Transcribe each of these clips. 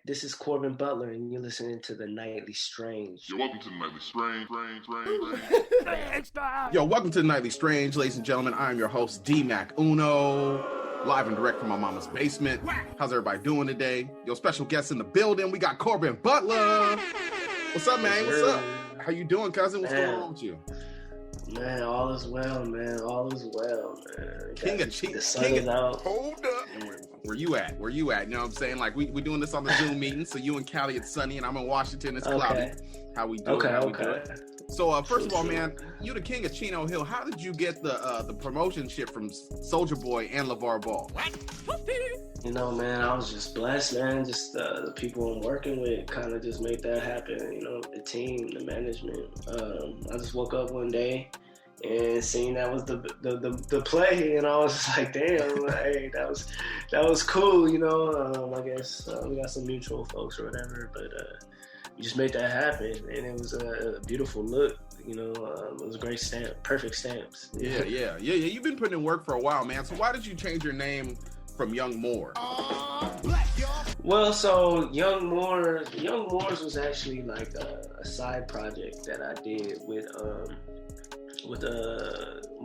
This is Corbin Butler, and you're listening to the Nightly Strange. Yo, welcome to the Nightly Strange. Yo, welcome to the Nightly Strange, ladies and gentlemen. I'm your host, D-Mac Uno, live and direct from my mama's basement. How's everybody doing today? Yo, special guests in the building. We got Corbin Butler. What's up, man? What's up? How you doing, cousin? What's going on with you? Man, all is well, man. All is well, man. King of cheat. The sun is out. Hold up. Where you at? Where you at? You know what I'm saying? Like, we doing this on the Zoom meeting, so you in Cali, it's sunny, and I'm in Washington, it's cloudy. How we do it? So, first of all, man, you the king of Chino Hill. How did you get the promotion ship from Soulja Boy and LeVar Ball? You know, man, I was just blessed, man. Just the people I'm working with kind of just made that happen. You know, the team, the management. I just woke up one day and seeing that was the play, and I was just like, damn, like, hey, that was cool. You know, I guess we got some mutual folks or whatever, but we just made that happen, and it was a beautiful look. You know, it was a great stamp, perfect stamps. Yeah. You've been putting in work for a while, man. So why did you change your name from Young Moore? Well, so Young Moores was actually like a side project that I did with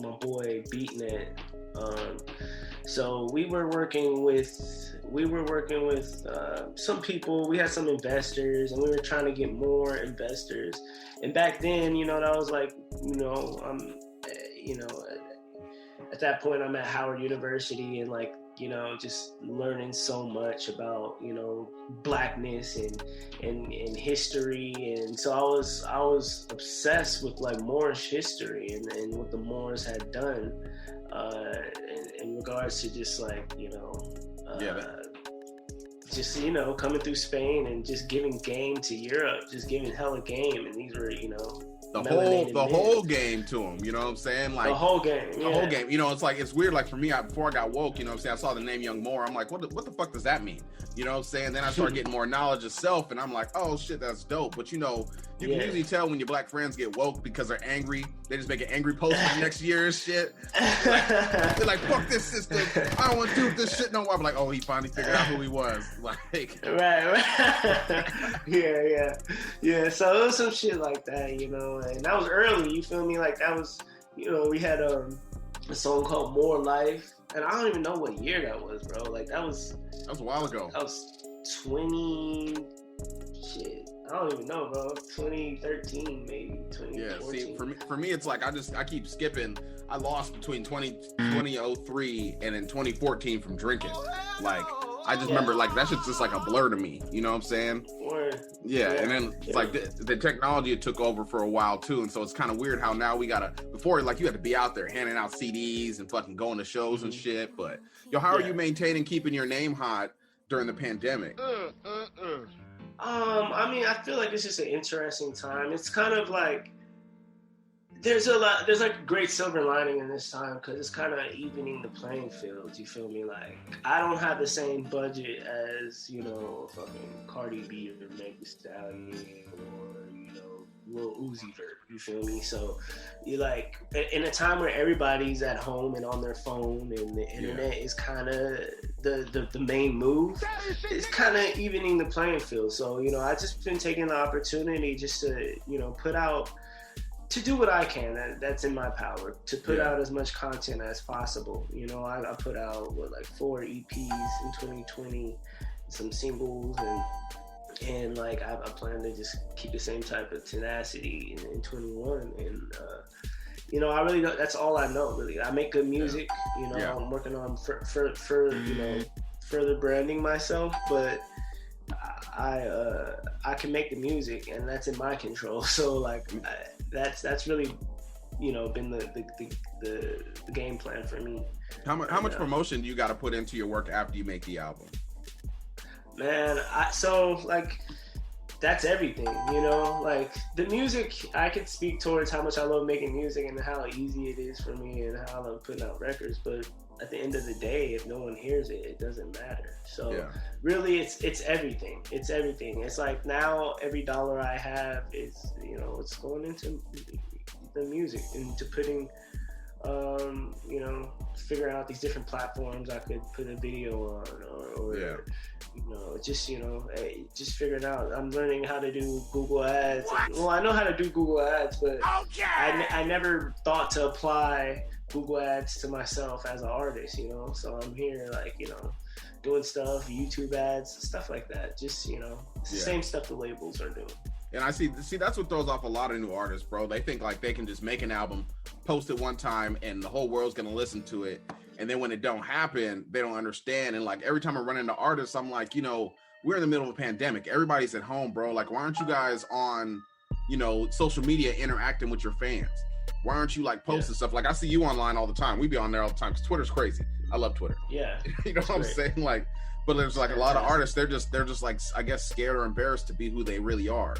my boy Beatnet. So we were working with some people. We had some investors, and we were trying to get more investors. And back then, you know, that was like, at that point, I'm at Howard University, and like, you know, just learning so much about, you know, blackness and history. And so I was obsessed with like Moorish history and what the Moors had done in regards to just like, you know, just, you know, coming through Spain and just giving game to Europe, just giving hella game. And these were, you know, the whole game to him, you know what I'm saying? Like the whole game. You know, it's like, it's weird. Like for me, before I got woke, you know what I'm saying, I saw the name Young Moore. I'm like, what the fuck does that mean? You know what I'm saying? Then I started getting more knowledge of self, and I'm like, oh shit, that's dope. But you know, you can usually tell when your black friends get woke because they're angry. They just make an angry post for next year and shit. They're like, fuck this system. I don't want to do this shit no more. I'm like, oh, he finally figured out who he was. Like, right. Yeah. So it was some shit like that, you know. And that was early, you feel me? Like that was, you know, we had a song called More Life, and I don't even know what year that was, bro. Like that was a while ago. That was 20 shit. I don't even know, bro. 2013 maybe. 2014. Yeah, see, for me it's like I keep skipping. I lost between 2003 and in 2014 from drinking. Like I just remember, like, that shit's just like a blur to me. You know what I'm saying? Yeah, and then it's like the technology took over for a while too, and so it's kind of weird how now we gotta. Before, like, you had to be out there handing out CDs and fucking going to shows and shit. But yo, how are you maintaining keeping your name hot during the pandemic? I mean, I feel like it's just an interesting time. It's kind of like there's like a great silver lining in this time because it's kind of evening the playing field. You feel me? Like I don't have the same budget as, you know, fucking Cardi B or Meg Thee Stallion or, you know, Lil Uzi Vert. You feel me? So you like in a time where everybody's at home and on their phone and the internet is kind of the main move. It's kind of evening the playing field. So, you know, I just been taking the opportunity just to, you know, to do what I can that's in my power, to put out as much content as possible. You know, I put out like 4 EPs in 2020, some singles, and like I plan to just keep the same type of tenacity in 21. And you know, I really don't, that's all I know really. I make good music, you know. I'm working on for you know, further branding myself, but I can make the music, and that's in my control. So like that's really, you know, been the game plan for me. How much promotion do you got to put into your work after you make the album? Man, so like that's everything, you know. Like the music, I could speak towards how much I love making music and how easy it is for me and how I love putting out records, but at the end of the day, if no one hears it, it doesn't matter. So really, it's everything. It's everything. It's like now every dollar I have is, you know, it's going into the music, into putting You know, figuring out these different platforms I could put a video on, or you know, just, you know, just figuring out. I'm learning how to do Google Ads. Well, I know how to do Google Ads, but I never thought to apply Google Ads to myself as an artist, you know. So I'm here, like, you know, doing stuff, YouTube ads, stuff like that. Just, you know, it's the same stuff the labels are doing. And I see that's what throws off a lot of new artists, bro. They think like they can just make an album, post it one time, and the whole world's gonna listen to it. And then when it don't happen, they don't understand. And like every time I run into artists, I'm like, you know, we're in the middle of a pandemic. Everybody's at home, bro. Like, why aren't you guys on, you know, social media interacting with your fans? Why aren't you like posting stuff? Like, I see you online all the time. We be on there all the time because Twitter's crazy. I love Twitter. Yeah. You know what I'm saying? Like, but there's like a lot of artists, they're just like, I guess, scared or embarrassed to be who they really are.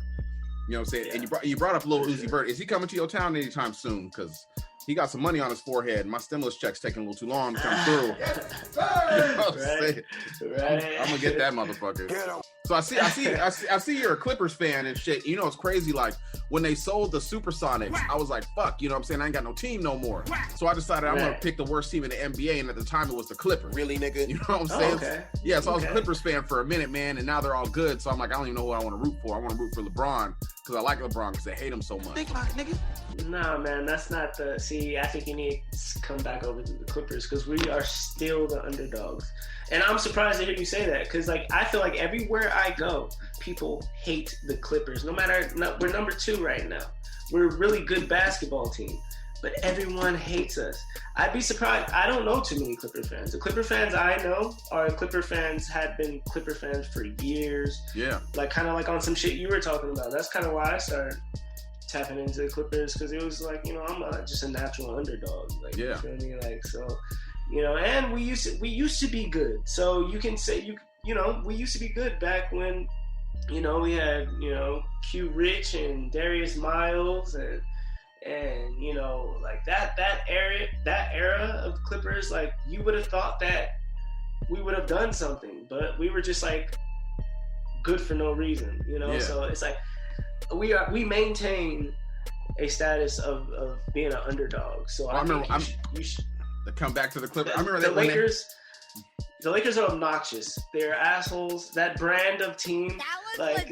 You know what I'm saying? Yeah. And you brought up Lil Uzi Vert. Is he coming to your town anytime soon? Because he got some money on his forehead. My stimulus check's taking a little too long to come through. You know what I'm saying? I'm gonna get that motherfucker. So I see you're a Clippers fan and shit. You know, it's crazy. Like when they sold the Supersonics, I was like, fuck, you know what I'm saying? I ain't got no team no more. So I decided I'm gonna pick the worst team in the NBA, and at the time it was the Clippers. Really, nigga? You know what I'm saying? Okay. Yeah, so I was a Clippers fan for a minute, man, and now they're all good. So I'm like, I don't even know who I want to root for. I want to root for LeBron because I like LeBron because they hate him so much. Think about it, nigga. Nah, man, that's not the. See, I think you need to come back over to the Clippers because we are still the underdogs. And I'm surprised to hear you say that because, like, I feel like everywhere I go, people hate the Clippers. We're number 2 right now. We're a really good basketball team, but everyone hates us. I'd be surprised. I don't know too many Clipper fans. The Clipper fans I know are Clipper fans, had been Clipper fans for years. Yeah. Like, kind of like on some shit you were talking about. That's kind of why I started tapping into the Clippers because it was like, you know, I'm just a natural underdog. Like, you feel me? Like, so, you know, and we used to be good. So you can say, you know, we used to be good back when, you know, we had, you know, Q Rich and Darius Miles and you know, like that era of Clippers, like you would have thought that we would have done something, but we were just like good for no reason, you know. So it's like we maintain a status of being an underdog. So I remember you should come back to the Clippers. I remember the Lakers. The Lakers are obnoxious. They're assholes. That brand of team, like,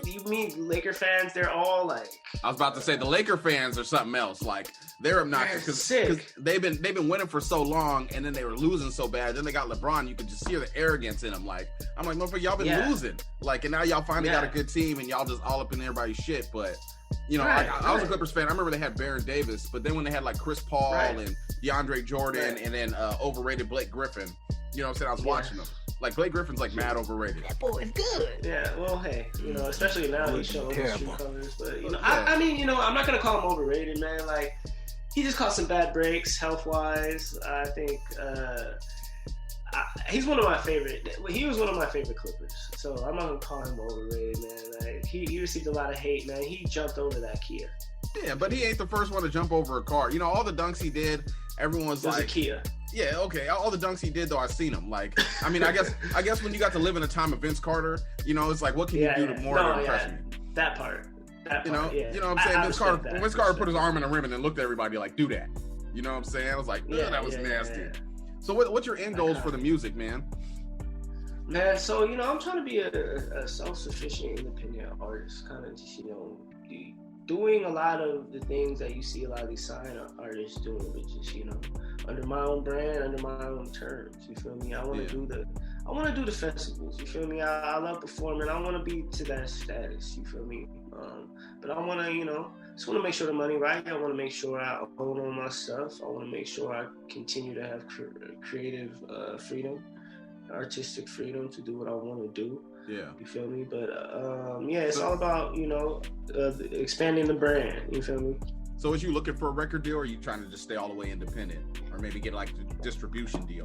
you mean Laker fans, they're all like. I was about to say the Laker fans are something else. Like, they're obnoxious because they've been winning for so long, and then they were losing so bad. Then they got LeBron. You could just hear the arrogance in them. Like, I'm like, motherfucker, y'all been losing. Like, and now y'all finally got a good team, and y'all just all up in everybody's shit. But you know, I was a Clippers fan. I remember they had Baron Davis, but then when they had like Chris Paul and DeAndre Jordan, and then overrated Blake Griffin. You know what I'm saying? I was watching them. Like, Blake Griffin's, like, mad overrated. That boy is good. Yeah, well, hey, you know, especially now he's showing his true colors. But, you know, I mean, you know, I'm not going to call him overrated, man. Like, he just caught some bad breaks health-wise. I think he's one of my favorite. He was one of my favorite Clippers. So I'm not going to call him overrated, man. Like, he received a lot of hate, man. He jumped over that Kia. Yeah, but he ain't the first one to jump over a car. You know, all the dunks he did, everyone's like... a Kia. Yeah, okay. All the dunks he did, though, I've seen him. Like, I mean, I guess when you got to live in a time of Vince Carter, you know, it's like, what can you do to more to impress me? That part. You know what I'm saying? Vince Carter put his arm in a rim and then looked at everybody like, do that. You know what I'm saying? I was like, that was nasty. Yeah. So what's your end goals for the music, man? Man, so, you know, I'm trying to be a self-sufficient, independent artist, kind of just, you know, doing a lot of the things that you see a lot of these sign artists doing, which is, you know, under my own brand, under my own terms. You feel me? I want to do the festivals. You feel me? I love performing. I want to be to that status. You feel me? But I want to, you know, just want to make sure the money right. I want to make sure I own all my stuff. I want to make sure I continue to have creative freedom, artistic freedom to do what I want to do. Yeah. You feel me? But it's all about, you know, expanding the brand. You feel me? So is you looking for a record deal, or are you trying to just stay all the way independent, or maybe get like a distribution deal?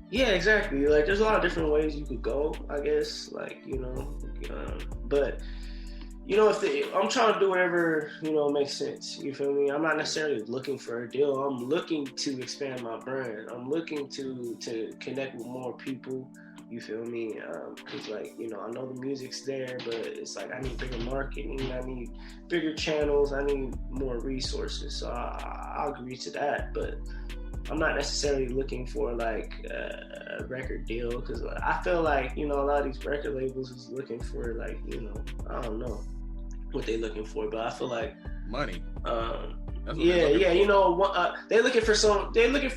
Yeah, exactly. Like, there's a lot of different ways you could go, I guess. Like, you know, but you know, I'm trying to do whatever, you know, makes sense. You feel me? I'm not necessarily looking for a deal. I'm looking to expand my brand. I'm looking to connect with more people. You feel me? Cause like, you know, I know the music's there, but it's like I need bigger marketing, I need bigger channels, I need more resources. So I agree to that, but I'm not necessarily looking for like a record deal, because I feel like, you know, a lot of these record labels is looking for like, you know, I don't know what they're looking for, but I feel like money. Yeah, you know, they're looking for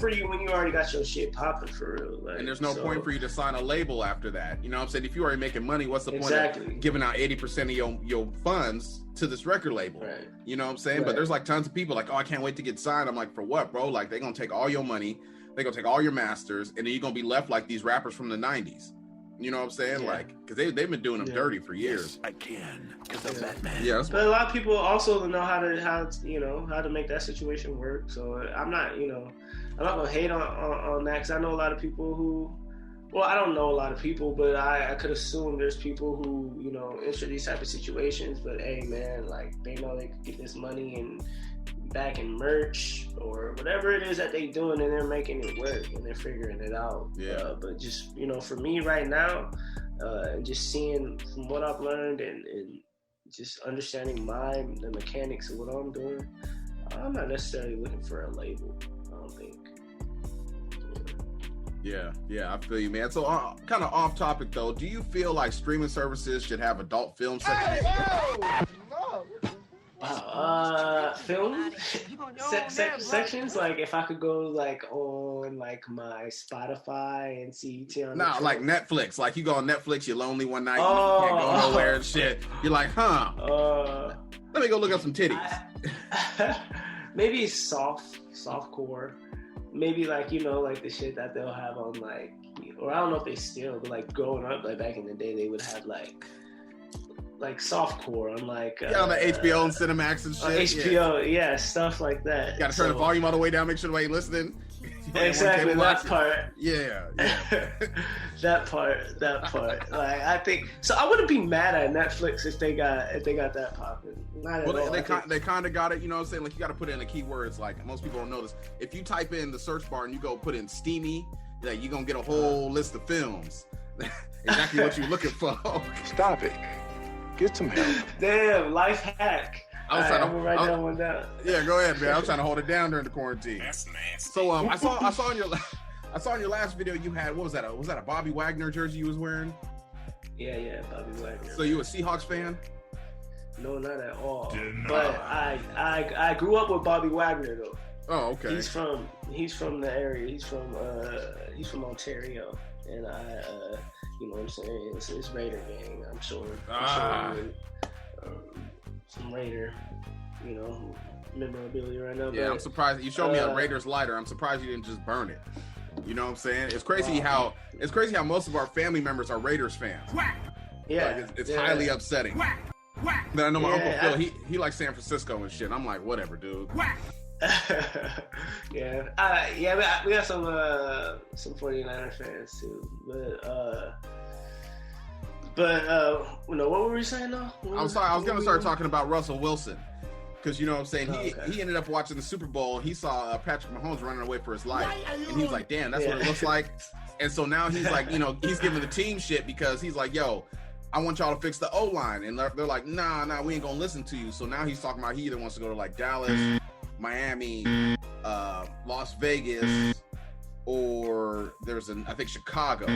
you when you already got your shit popping for real. Like, and there's no point for you to sign a label after that. You know what I'm saying? If you're already making money, what's the point of giving out 80% of your funds to this record label? Right. You know what I'm saying? Right. But there's like tons of people like, oh, I can't wait to get signed. I'm like, for what, bro? Like, they're going to take all your money. They're going to take all your masters. And then you're going to be left like these rappers from the 90s. You know what I'm saying? Yeah. Like, because they've been doing them dirty for years. Yes, I can, because I'm Batman. Yeah, but a lot of people also know how to make that situation work. So I'm not gonna hate on that, because I know a lot of people who, well, I don't know a lot of people, but I could assume there's people who, you know, enter these type of situations. But hey, man, like, they know they could get this money and back in merch or whatever it is that they doing, and they're making it work and they're figuring it out. Yeah. But just, you know, for me right now, and just seeing from what I've learned and just understanding the mechanics of what I'm doing, I'm not necessarily looking for a label, I don't think. Yeah, I feel you, man. So kind of off topic though, do you feel like streaming services should have adult film sections? Film sections, like if I could go like on like my Spotify and see like Netflix, like you go on Netflix, you're lonely one night, you can't go nowhere and shit, you're like, let me go look up some titties. Maybe softcore, maybe like, you know, like the shit that they'll have on like, or I don't know if they still, but like growing up, like back in the day, they would have like softcore on like on the HBO and Cinemax and shit. HBO, yeah, stuff like that. You gotta turn the volume all the way down, make sure nobody's listening. Exactly, that part. Yeah. that part. Like, I think so. I wouldn't be mad at Netflix if they got that popping. They kind of got it. You know what I'm saying? Like, you got to put in the keywords. Like, most people don't notice. If you type in the search bar and you go put in steamy, like, you're gonna get a whole list of films. Exactly what you're looking for. Stop it. Get some help. Damn, life hack. I'm gonna write that one down. Yeah, go ahead, man. I was trying to hold it down during the quarantine. That's nasty. So I saw in your last video you had, what was that? Was that a Bobby Wagner jersey you was wearing? Yeah, Bobby Wagner. So you a Seahawks fan? No, not at all. But I grew up with Bobby Wagner though. Oh, okay. He's from the area. He's from Ontario, and you know what I'm saying? It's Raider gang, I'm sure. Some Raider, you know, memorabilia right now. Yeah, I'm surprised you showed me a Raiders lighter. I'm surprised you didn't just burn it. You know what I'm saying? It's crazy how most of our family members are Raiders fans. Yeah, like, it's highly upsetting. Then I know my Uncle Phil, he likes San Francisco and shit. I'm like, whatever, dude. We got some 49er fans too, but you know, what were we saying though? I was gonna start talking about Russell Wilson, because you know what I'm saying, he ended up watching the Super Bowl. He saw Patrick Mahomes running away for his life, and he was like, damn, that's what it looks like. And so now he's like, you know, he's giving the team shit because he's like, yo, I want y'all to fix the O-line, and they're like, nah, we ain't gonna listen to you. So now he's talking about he either wants to go to like Dallas, Miami, Las Vegas, or I think Chicago.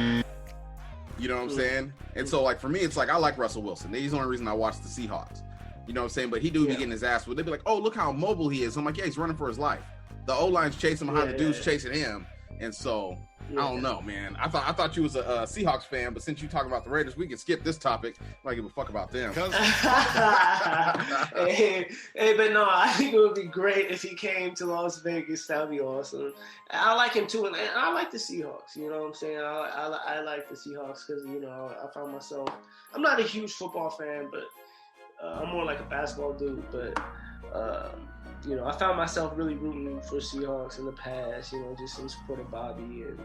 You know what I'm saying? And so, like, for me, it's like, I like Russell Wilson. He's the only reason I watch the Seahawks. You know what I'm saying? But he do be getting his ass. They'd be like, oh, look how mobile he is. I'm like, yeah, he's running for his life. The O-line's chasing behind the dudes chasing him. And so, I don't know, man. I thought you was a Seahawks fan, but since you talking about the Raiders, we can skip this topic. I don't give a fuck about them. hey, but no, I think it would be great if he came to Las Vegas. That would be awesome. I like him too, and I like the Seahawks. You know what I'm saying? I like the Seahawks because, you know, I found myself. I'm not a huge football fan, but I'm more like a basketball dude. But you know, I found myself really rooting for Seahawks in the past, you know, just in support of Bobby, and,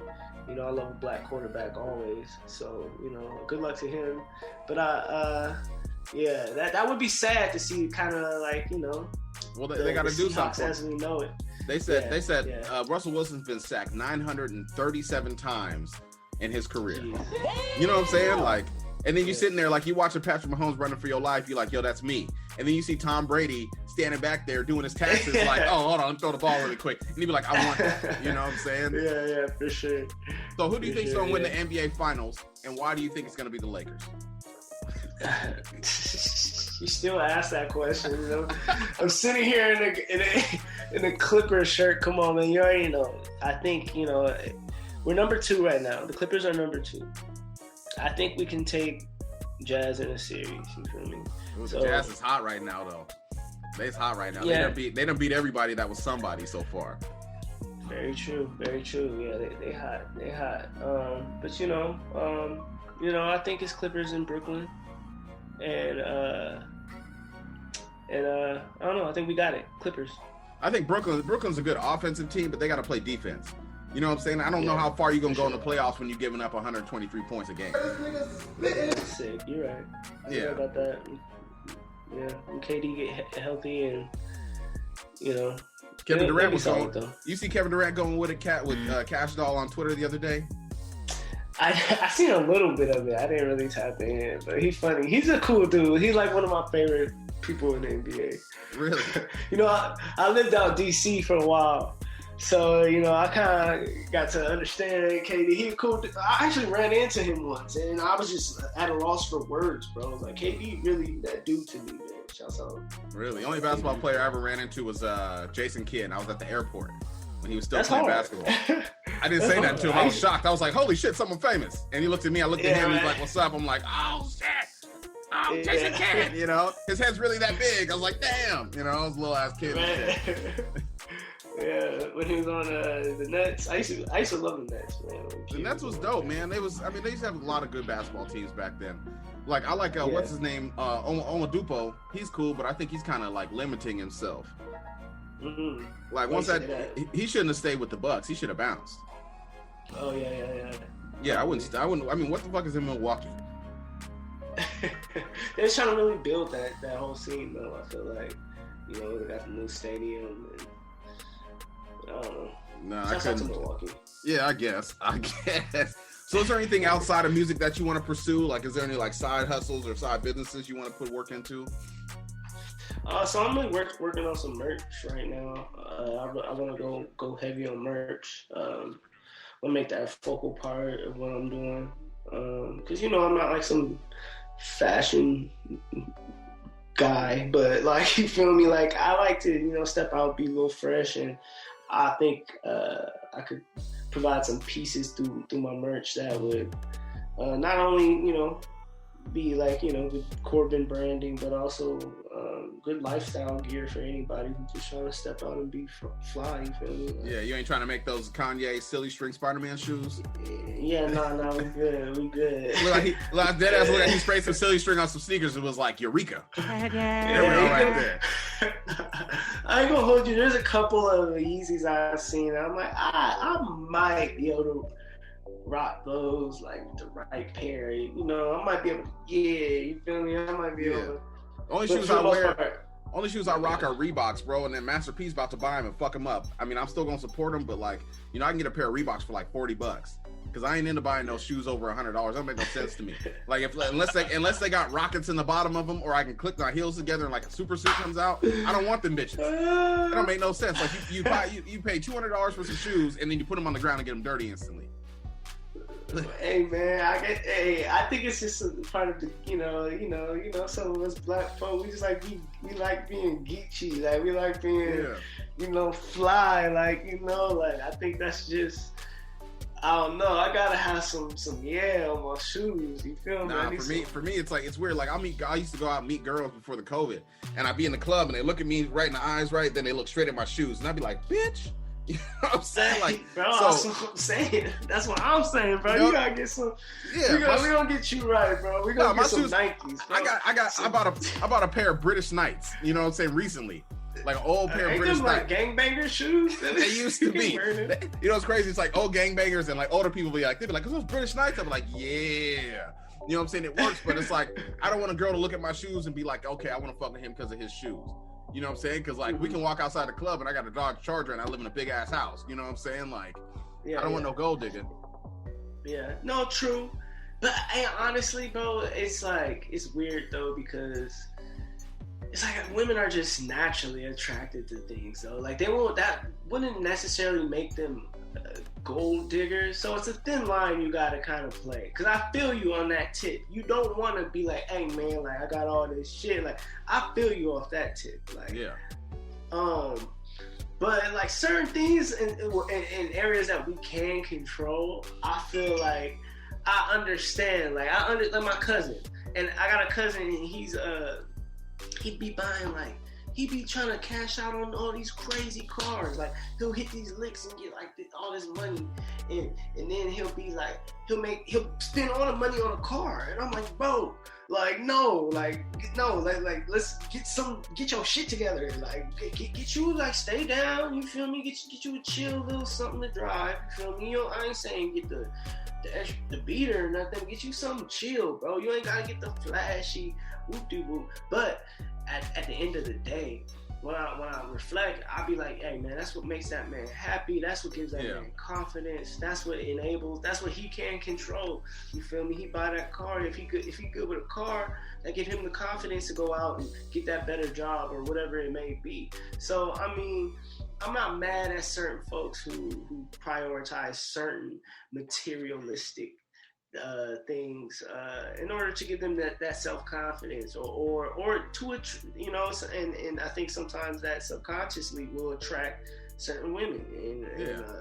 you know, I love a black quarterback always. So, you know, good luck to him. But that would be sad to see, kind of like, you know, well, they got to do something as we know it. They said Russell Wilson's been sacked 937 times in his career. Jeez. You know what I'm saying? Like, and then you sitting there like you watching Patrick Mahomes running for your life. You're like, yo, that's me. And then you see Tom Brady standing back there doing his taxes, like, oh, hold on, throw the ball really quick. And he'd be like, I want that. You know what I'm saying? Yeah, for sure. So who do you think's gonna win the NBA Finals, and why do you think it's gonna be the Lakers? You still ask that question, you know? I'm sitting here in a Clippers shirt. Come on, man, you already know. I think, you know, we're number 2 right now. The Clippers are number 2. I think we can take Jazz in a series. You feel me? Ooh, the Jazz is hot right now, though. They's hot right now. Yeah. They done beat everybody that was somebody so far. Very true. Yeah, they hot. But you know, I think it's Clippers in Brooklyn, and I don't know. I think we got it. Clippers. I think Brooklyn's a good offensive team, but they got to play defense. You know what I'm saying? I don't know how far you're going to go in the playoffs when you're giving up 123 points a game. Sick. You're right. Yeah. About that. Yeah. When KD get healthy and, you know. Kevin Durant was going. going. You see Kevin Durant going with Cash Doll on Twitter the other day? I seen a little bit of it. I didn't really tap in, but he's funny. He's a cool dude. He's like one of my favorite people in the NBA. Really? You know, I lived out DC for a while. So, you know, I kind of got to understand KD. He cool. I actually ran into him once, and I was just at a loss for words, bro. I was like, KD really that dude to me, man. Shouts out. Really? The only basketball player I ever ran into was Jason Kidd. I was at the airport when he was still playing basketball. I didn't say that to him. I was shocked. I was like, holy shit, someone famous. And he looked at me. I looked at him. He's like, what's up? I'm like, oh, shit. Oh, Jason Kidd. You know, his head's really that big. I was like, damn. You know, I was a little ass kid. Yeah, when he was on the Nets, I used to love the Nets, man. The Nets was dope, man. They used to have a lot of good basketball teams back then. Like I like what's his name, Oladipo. He's cool, but I think he's kind of like limiting himself. Mm-hmm. Like once he shouldn't have stayed with the Bucks. He should have bounced. Oh yeah. Yeah, I wouldn't. I mean, what the fuck is in Milwaukee? They're trying to really build that whole scene, though. I feel like, you know, they got the new stadium and. I don't know. No, I couldn't. Milwaukee. Yeah, I guess. So is there anything outside of music that you want to pursue? Like, is there any like side hustles or side businesses you want to put work into? So I'm like working on some merch right now. I want to go heavy on merch. I'll make that a focal part of what I'm doing. Cause you know, I'm not like some fashion guy, but like, you feel me? Like I like to, you know, step out, be a little fresh, and I think I could provide some pieces through my merch that would not only, you know, be like, you know, good Corbin branding, but also good lifestyle gear for anybody who's just trying to step out and be fly, you feel me? Yeah, you ain't trying to make those Kanye silly string Spider-Man shoes? Yeah, no, we good. Look like he sprayed some silly string on some sneakers and was like, Eureka. Yeah. There we go right there. I ain't gonna hold you. There's a couple of Yeezys I've seen. I'm like, I might be able to rock those like with the right pair. You know, I might be able to. Yeah, you feel me? I might be able to. Only shoes I rock are Reeboks, bro. And then Master P's about to buy them and fuck them up. I mean, I'm still gonna support them, but like, you know, I can get a pair of Reeboks for like $40. Cause I ain't into buying those shoes over $100. That don't make no sense to me. Like unless they got rockets in the bottom of them, or I can click my heels together and like a super suit comes out. I don't want them bitches. That don't make no sense. Like you pay $200 for some shoes and then you put them on the ground and get them dirty instantly. Hey man, I think it's just a part of the, you know, some of us black folk, we just like we like being geeky, like we like being, you know, fly, like, you know, like I think that's just. I don't know. I gotta have some on my shoes. You feel me? Nah, for me, it's like it's weird. Like I used to go out and meet girls before the COVID, and I'd be in the club and they look at me right in the eyes, right? Then they look straight at my shoes, and I'd be like, "Bitch," you know what I'm saying? Like, bro, that's what I'm saying. That's what I'm saying, bro. You gotta get some. Yeah, we gonna get you right, bro. We gonna get some shoes, Nikes. Bro. I bought a pair of British Knights. You know what I'm saying? Recently. Like an old pair of British like gangbanger shoes. They used to be. You know what's crazy? It's like old gangbangers and like older people be like, they'd be like, "Cause those British Knights." I'm like, yeah. You know what I'm saying? It works, but it's like I don't want a girl to look at my shoes and be like, okay, I want to fuck with him because of his shoes. You know what I'm saying? Because like we can walk outside the club and I got a Dodge Charger and I live in a big ass house. You know what I'm saying? Like I don't want no gold digging. Yeah, no, true. But hey, honestly, bro, it's like, it's weird though, because it's like women are just naturally attracted to things though. Like that wouldn't necessarily make them gold diggers. So it's a thin line you gotta kind of play. Cause I feel you on that tip. You don't want to be like, hey man, like I got all this shit. Like I feel you off that tip. Like Yeah. But like certain things in areas that we can control, I feel like I understand. Like like my cousin, and I got a cousin, and he'd be buying like, he be trying to cash out on all these crazy cars. Like he'll hit these licks and get like all this money, and then he'll be like, he'll spend all the money on a car, and I'm like, bro, like no, like let's get your shit together. Like get you, like stay down. You feel me? Get you a chill little something to drive. You feel me? I ain't saying get the beater or nothing. Get you something chill, bro. You ain't gotta get the flashy whoop-de-whoop. But at the end of the day, when I reflect, I'll be like, hey man, that's what makes that man happy. That's what gives that man confidence. That's what enables. That's what he can control. You feel me? He buy that car. If he good with a car, that give him the confidence to go out and get that better job or whatever it may be. So I mean, I'm not mad at certain folks who prioritize certain materialistic things in order to give them that self-confidence or to and I think sometimes that subconsciously will attract certain women.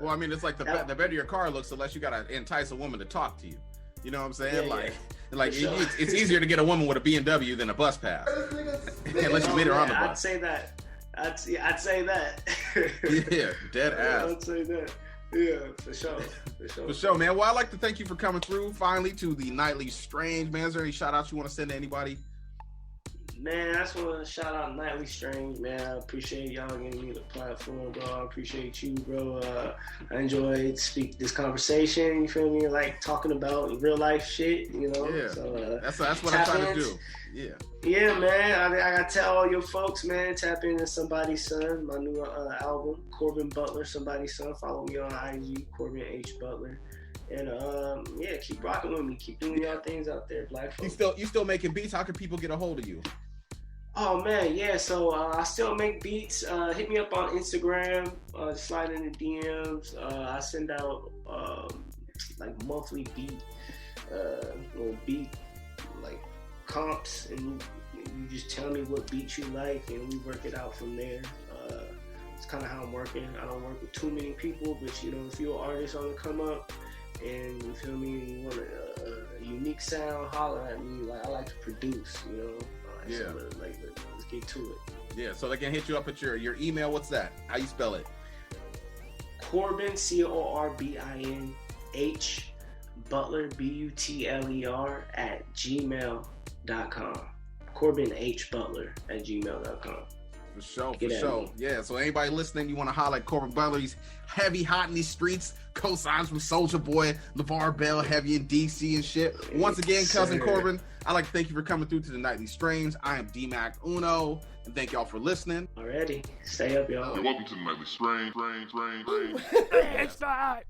Well, I mean, it's like the better your car looks, the less you gotta entice a woman to talk to you. You know what I'm saying? Sure. It's easier to get a woman with a BMW than a bus pass. Unless you meet her on the bus. I'd say that. I'd say that. Yeah, dead ass. I'd say that. Yeah, for sure. For sure, man. Well, I'd like to thank you for coming through finally to the Nightly Strange, man. Is there any shout outs you want to send to anybody? Man, I just want to shout out Nightly Strange, man. I appreciate y'all giving me the platform, bro. I appreciate you, bro. I enjoyed this conversation, you feel me? Like talking about real life shit, you know? Yeah. So, that's what I'm trying to do. Yeah. Yeah, man. I gotta tell all your folks, man, tap into Somebody's Son, my new album, Corbin Butler, Somebody's Son. Follow me on IG, Corbin H. Butler. And keep rocking with me. Keep doing y'all things out there, black folks. You still making beats? How can people get a hold of you? Oh man, yeah. So I still make beats. Hit me up on Instagram. Slide in the DMs. I send out like monthly little beat like comps, and you just tell me what beat you like, and we work it out from there. It's kind of how I'm working. I don't work with too many people, but you know, if you're an artist on the come up, and you feel me, you want a unique sound, holler at me. Like I like to produce, you know. Yeah. So, let's get to it. Yeah, so they can hit you up at your email. What's that? How you spell it? Corbin, Corbin H Butler, Butler at gmail.com. Corbin H Butler at gmail.com. For sure. Yeah, so anybody listening, you want to holler at Corbin Butler, he's heavy, hot in these streets, co-signs from Soulja Boy, LeVar Bell, heavy in DC and shit. Once again, cousin Corbin, I'd like to thank you for coming through to the Nightly Strange. I am D-Mac Uno, and thank y'all for listening. Alrighty, stay up, y'all. Welcome to the Nightly Strange. It's not.